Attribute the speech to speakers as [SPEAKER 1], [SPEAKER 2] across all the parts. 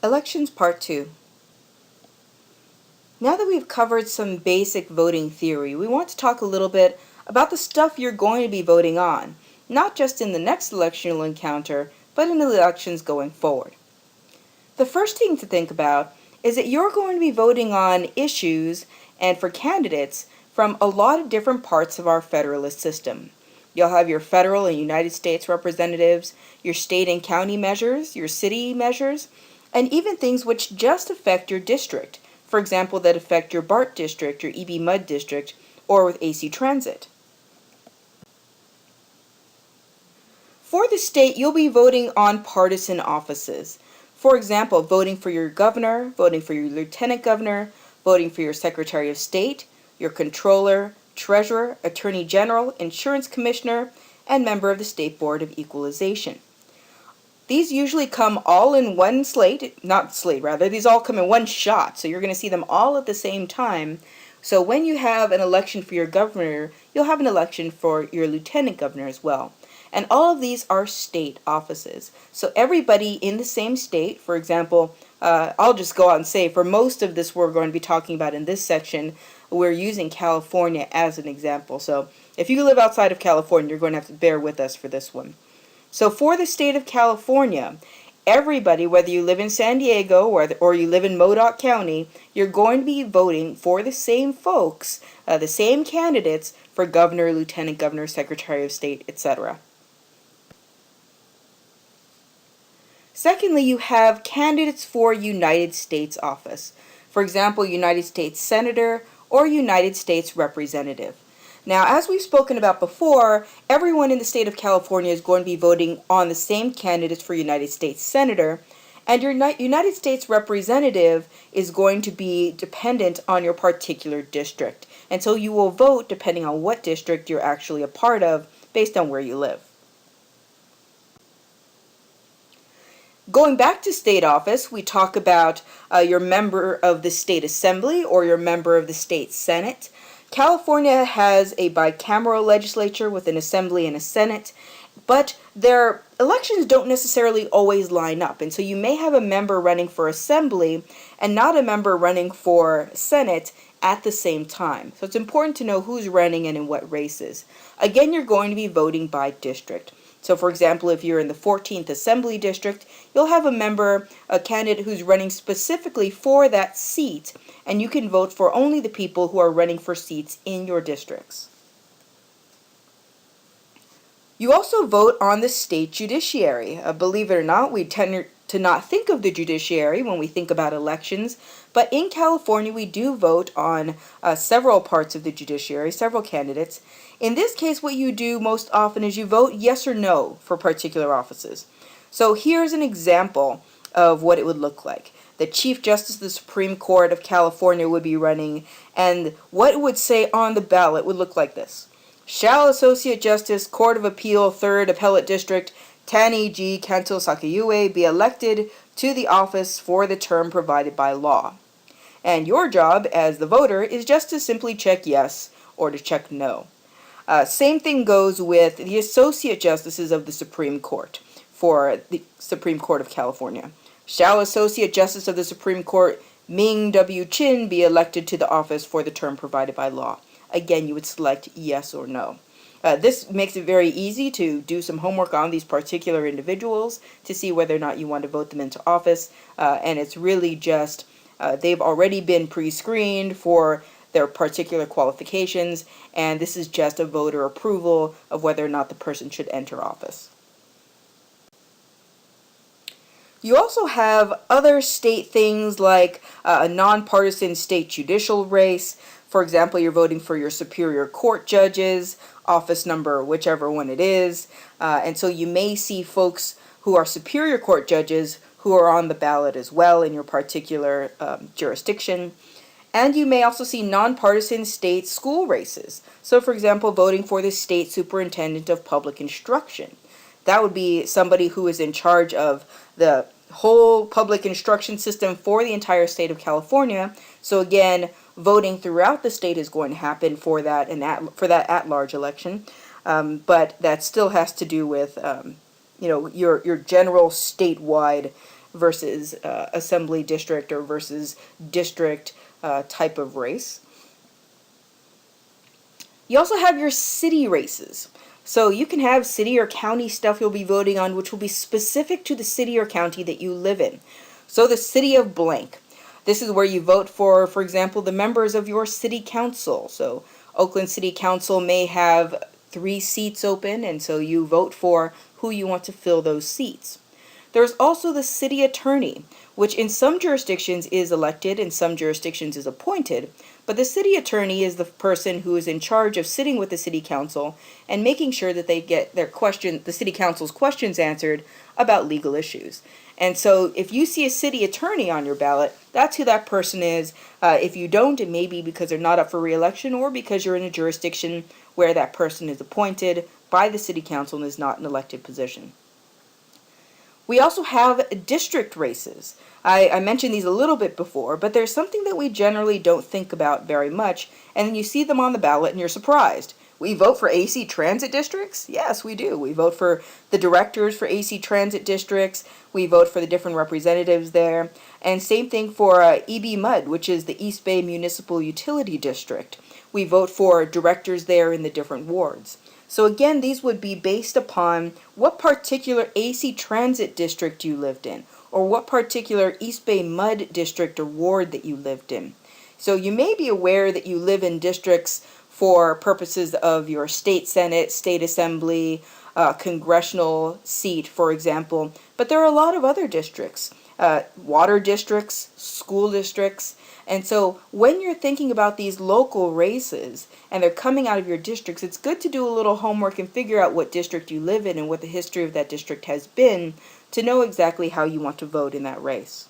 [SPEAKER 1] Elections Part 2. Now that we've covered some basic voting theory, we want to talk a little bit about the stuff you're going to be voting on, not just in the next election you'll encounter, but in the elections going forward. The first thing to think about is that you're going to be voting on issues and for candidates from a lot of different parts of our federalist system. You'll have your federal and United States representatives, your state and county measures, your city measures, and even things which just affect your district. For example, that affect your BART district, your EB Mud district, or with AC Transit. For the state, you'll be voting on partisan offices. For example, voting for your governor, voting for your lieutenant governor, voting for your secretary of state, your controller, treasurer, attorney general, insurance commissioner, and member of the State Board of Equalization. These usually come all in one these all come in one shot, so you're going to see them all at the same time. So when you have an election for your governor, you'll have an election for your lieutenant governor as well. And all of these are state offices. So everybody in the same state, for example, I'll just go out and say, for most of this we're going to be talking about in this section, we're using California as an example. So if you live outside of California, you're going to have to bear with us for this one. So for the state of California, everybody, whether you live in San Diego or you live in Modoc County, you're going to be voting for the same folks, the same candidates for governor, lieutenant governor, secretary of state, etc. Secondly, you have candidates for United States office. For example, United States Senator or United States Representative. Now, as we've spoken about before, everyone in the state of California is going to be voting on the same candidates for United States Senator, and your United States Representative is going to be dependent on your particular district. And so you will vote depending on what district you're actually a part of based on where you live. Going back to state office, we talk about your member of the state assembly or your member of the state senate. California has a bicameral legislature with an assembly and a senate, but their elections don't necessarily always line up. And so you may have a member running for assembly and not a member running for senate at the same time. So it's important to know who's running and in what races. Again, you're going to be voting by district. So for example, if you're in the 14th Assembly District, you'll have a candidate who's running specifically for that seat, and you can vote for only the people who are running for seats in your districts. You also vote on the state judiciary. Believe it or not, we tend to not think of the judiciary when we think about elections, but in California we do vote on several parts of the judiciary, several candidates. In this case, what you do most often is you vote yes or no for particular offices. So here's an example of what it would look like. The Chief Justice of the Supreme Court of California would be running, and what it would say on the ballot would look like this. Shall Associate Justice, Court of Appeal, 3rd Appellate District, Tani G. Kanto Sakayue be elected to the office for the term provided by law. And your job as the voter is just to simply check yes or to check no. Same thing goes with the Associate Justices of the Supreme Court for the Supreme Court of California. Shall Associate Justice of the Supreme Court Ming W. Chin be elected to the office for the term provided by law? Again, you would select yes or no. This makes it very easy to do some homework on these particular individuals to see whether or not you want to vote them into office. And it's really just, they've already been pre-screened for their particular qualifications, and this is just a voter approval of whether or not the person should enter office. You also have other state things like a nonpartisan state judicial race. For example, you're voting for your Superior Court judges, office number, whichever one it is. And so you may see folks who are Superior Court judges who are on the ballot as well in your particular jurisdiction. And you may also see nonpartisan state school races. So for example, voting for the State Superintendent of Public Instruction. That would be somebody who is in charge of the whole public instruction system for the entire state of California. So again, voting throughout the state is going to happen for that for that at-large election. But that still has to do with your general statewide versus assembly district or versus district type of race. You also have your city races. So you can have city or county stuff you'll be voting on, which will be specific to the city or county that you live in. So the city of blank. This is where you vote for example, the members of your city council. So Oakland City Council may have 3 seats open, and so you vote for who you want to fill those seats. There's also the city attorney, which in some jurisdictions is elected, in some jurisdictions is appointed, but the city attorney is the person who is in charge of sitting with the city council and making sure that they get the city council's questions answered about legal issues. And so if you see a city attorney on your ballot, that's who that person is. If you don't, it may be because they're not up for re-election or because you're in a jurisdiction where that person is appointed by the city council and is not an elected position. We also have district races. I mentioned these a little bit before, but there's something that we generally don't think about very much, and then you see them on the ballot and you're surprised. We vote for AC transit districts? Yes, we do. We vote for the directors for AC transit districts. We vote for the different representatives there. And same thing for EB MUD, which is the East Bay Municipal Utility District. We vote for directors there in the different wards. So again, these would be based upon what particular AC transit district you lived in, or what particular East Bay MUD district or ward that you lived in. So you may be aware that you live in districts for purposes of your state senate, state assembly, congressional seat, for example, but there are a lot of other districts, water districts, school districts. And so when you're thinking about these local races and they're coming out of your districts, it's good to do a little homework and figure out what district you live in and what the history of that district has been to know exactly how you want to vote in that race.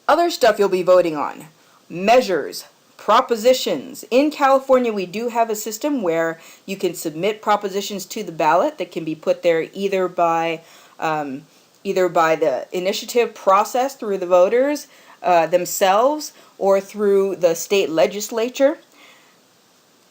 [SPEAKER 1] Other stuff you'll be voting on: measures, propositions. In California, we do have a system where you can submit propositions to the ballot that can be put there either by the initiative process through the voters themselves or through the state legislature.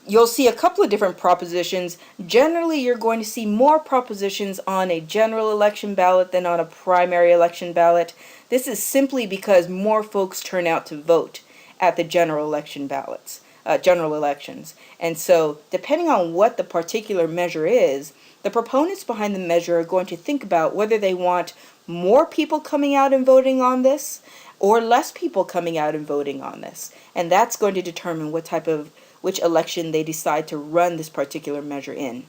[SPEAKER 1] You'll see a couple of different propositions. Generally, you're going to see more propositions on a general election ballot than on a primary election ballot. This is simply because more folks turn out to vote at the general election ballots, general elections. And so, depending on what the particular measure is, the proponents behind the measure are going to think about whether they want more people coming out and voting on this or less people coming out and voting on this. And that's going to determine which election they decide to run this particular measure in.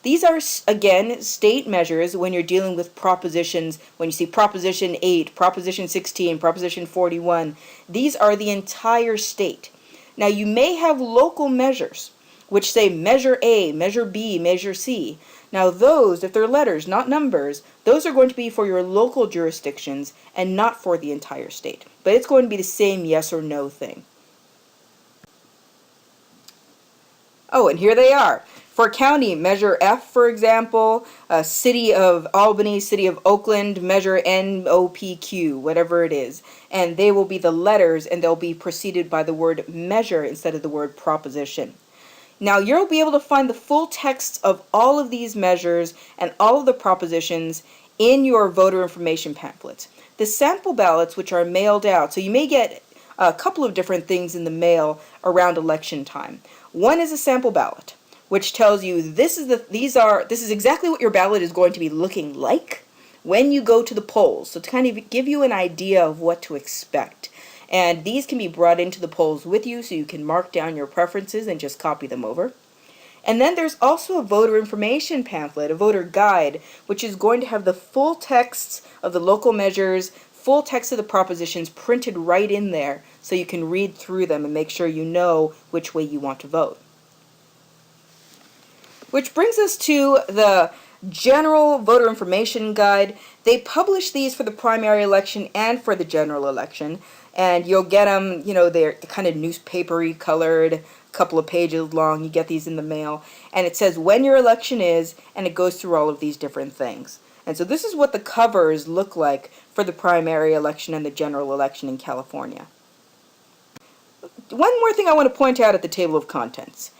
[SPEAKER 1] These are, again, state measures when you're dealing with propositions. When you see Proposition 8, Proposition 16, Proposition 41, these are the entire state. Now, you may have local measures, which say Measure A, Measure B, Measure C. Now those, if they're letters, not numbers, those are going to be for your local jurisdictions and not for the entire state. But it's going to be the same yes or no thing. Oh, and here they are. For county, Measure F, for example, City of Albany, City of Oakland, Measure NOPQ, whatever it is. And they will be the letters, and they'll be preceded by the word measure instead of the word proposition. Now, you'll be able to find the full texts of all of these measures and all of the propositions in your voter information pamphlets. The sample ballots, which are mailed out, so you may get a couple of different things in the mail around election time. One is a sample ballot, which tells you this is exactly what your ballot is going to be looking like when you go to the polls. So to kind of give you an idea of what to expect. And these can be brought into the polls with you so you can mark down your preferences and just copy them over. And then there's also a voter information pamphlet, a voter guide, which is going to have the full texts of the local measures, full text of the propositions printed right in there so you can read through them and make sure you know which way you want to vote. Which brings us to the general voter information guide. They publish these for the primary election and for the general election, and you'll get them, they're kind of newspapery colored, a couple of pages long. You get these in the mail, and it says when your election is, and it goes through all of these different things. And so this is what the covers look like for the primary election and the general election in California. One more thing I want to point out at the table of contents.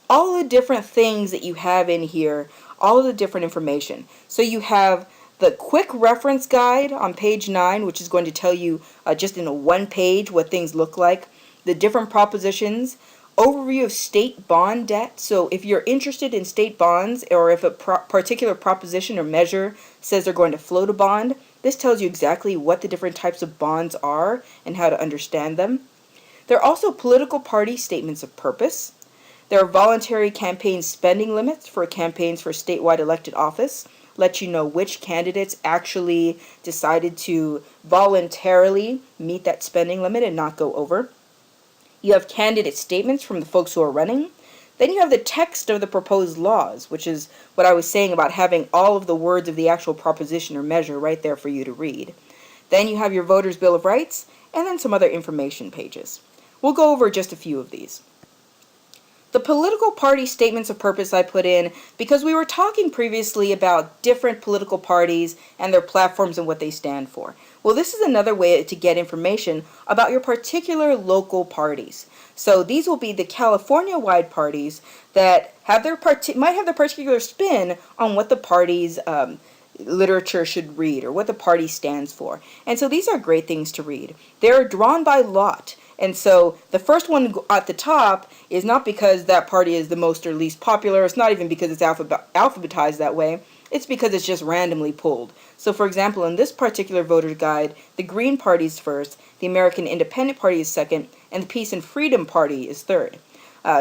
[SPEAKER 1] All the different things that you have in here all of the different information. So you have the quick reference guide on page 9, which is going to tell you just in a one page what things look like, the different propositions, overview of state bond debt. So if you're interested in state bonds, or if a particular proposition or measure says they're going to float a bond, this tells you exactly what the different types of bonds are and how to understand them. There are also political party statements of purpose. There are voluntary campaign spending limits for campaigns for statewide elected office. Let you know which candidates actually decided to voluntarily meet that spending limit and not go over. You have candidate statements from the folks who are running. Then you have the text of the proposed laws, which is what I was saying about having all of the words of the actual proposition or measure right there for you to read. Then you have your Voters' Bill of Rights, and then some other information pages. We'll go over just a few of these. The political party statements of purpose I put in because we were talking previously about different political parties and their platforms and what they stand for. Well, this is another way to get information about your particular local parties. So these will be the California-wide parties that have might have their particular spin on what the party's literature should read or what the party stands for. And so these are great things to read. They're drawn by lot. And so the first one at the top is not because that party is the most or least popular. It's not even because it's alphabetized that way. It's because it's just randomly pulled. So for example, in this particular voter guide, the Green Party is first, the American Independent Party is second, and the Peace and Freedom Party is third.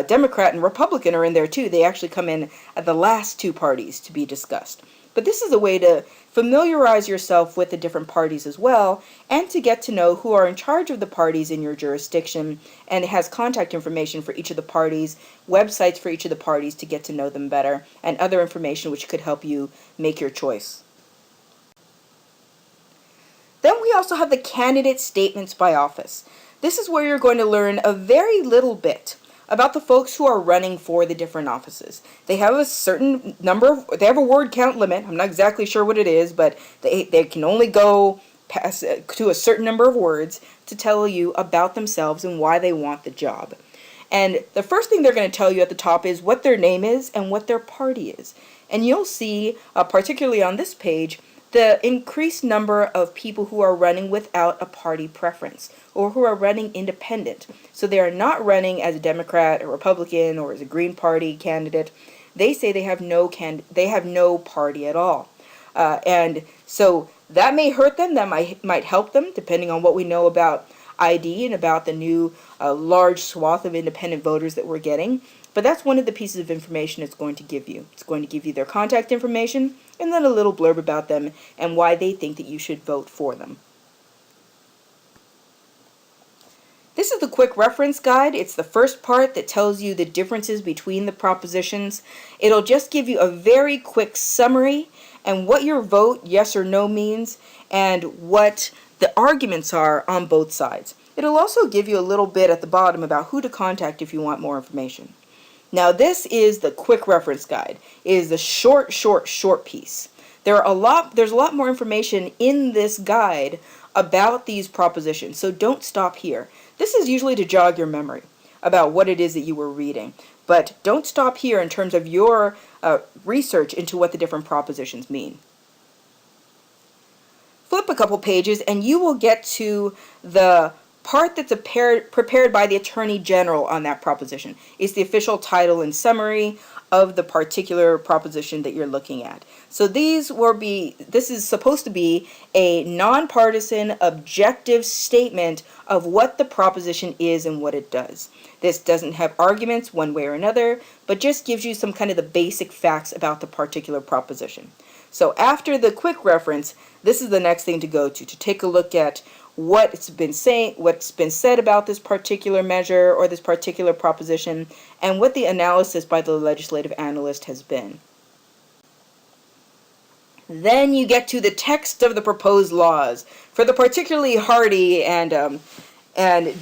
[SPEAKER 1] Democrat and Republican are in there too. They actually come in at the last two parties to be discussed. But this is a way to familiarize yourself with the different parties as well, and to get to know who are in charge of the parties in your jurisdiction, and it has contact information for each of the parties, websites for each of the parties to get to know them better, and other information which could help you make your choice. Then we also have the candidate statements by office. This is where you're going to learn a very little bit about the folks who are running for the different offices. They have a certain they have a word count limit. I'm not exactly sure what it is, but they can only go past to a certain number of words to tell you about themselves and why they want the job. And the first thing they're going to tell you at the top is what their name is and what their party is. And you'll see, particularly on this page, the increased number of people who are running without a party preference or who are running independent. So they are not running as a Democrat, a Republican, or as a Green Party candidate. They say they have no party at all. And so that may hurt them, that might help them, depending on what we know about ID and about the new large swath of independent voters that we're getting. But that's one of the pieces of information it's going to give you. It's going to give you their contact information and then a little blurb about them and why they think that you should vote for them. This is the quick reference guide. It's the first part that tells you the differences between the propositions. It'll just give you a very quick summary and what your vote, yes or no, means and what the arguments are on both sides. It'll also give you a little bit at the bottom about who to contact if you want more information. Now this is the quick reference guide. It is the short piece. There's a lot more information in this guide about these propositions, so don't stop here. This is usually to jog your memory about what it is that you were reading, but don't stop here in terms of your research into what the different propositions mean. Flip a couple pages and you will get to the part that's prepared by the Attorney General on that proposition. It's the official title and summary of the particular proposition that you're looking at. So this is supposed to be a nonpartisan, objective statement of what the proposition is and what it does. This doesn't have arguments one way or another, but just gives you some kind of the basic facts about the particular proposition. So after the quick reference, this is the next thing to go to take a look at what's been said about this particular measure or this particular proposition, and what the analysis by the legislative analyst has been. Then you get to the text of the proposed laws. For the particularly hardy and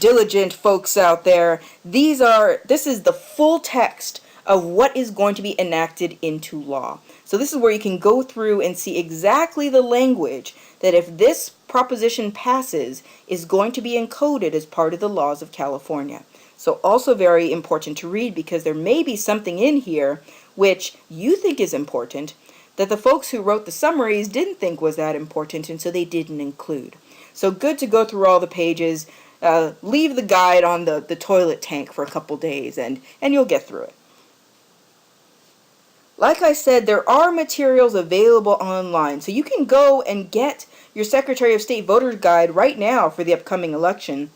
[SPEAKER 1] diligent folks out there, this is the full text of what is going to be enacted into law. So this is where you can go through and see exactly the language that if this proposition passes is going to be encoded as part of the laws of California. So also very important to read because there may be something in here which you think is important, that the folks who wrote the summaries didn't think was that important, and so they didn't include. So good to go through all the pages, leave the guide on the toilet tank for a couple days, and you'll get through it. Like I said, there are materials available online, so you can go and get your Secretary of State voter guide right now for the upcoming election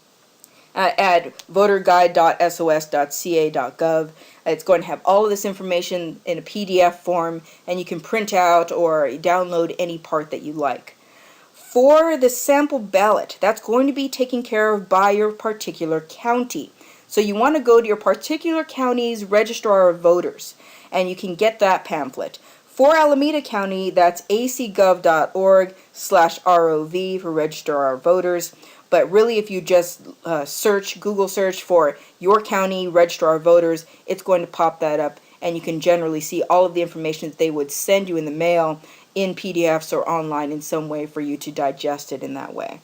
[SPEAKER 1] at voterguide.sos.ca.gov. It's going to have all of this information in a PDF form, and you can print out or download any part that you like. For the sample ballot, that's going to be taken care of by your particular county. So you want to go to your particular county's registrar of voters, and you can get that pamphlet. For Alameda County, that's acgov.org/ROV for registrar of voters. But really, if you just Google search for your county registrar of voters, it's going to pop that up, and you can generally see all of the information that they would send you in the mail in PDFs or online in some way for you to digest it in that way.